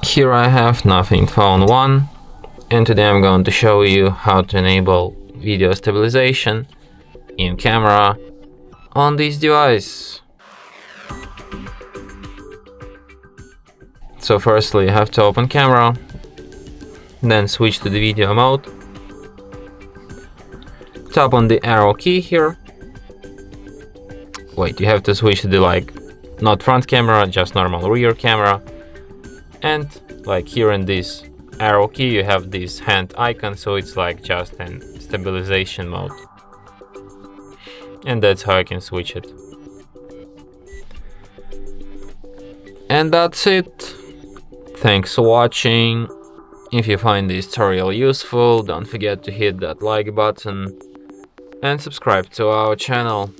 Here I have Nothing Phone 1, and today I'm going to show you how to enable video stabilization in camera on this device. So firstly you have to open camera, then switch to the video mode, tap on the arrow key here. Wait, you have to switch to the not front camera, just normal rear camera. And here in this arrow key you have this hand icon, so it's just in stabilization mode. And that's how I can switch it. And that's it. Thanks for watching. If you find this tutorial useful, don't forget to hit that like button and subscribe to our channel.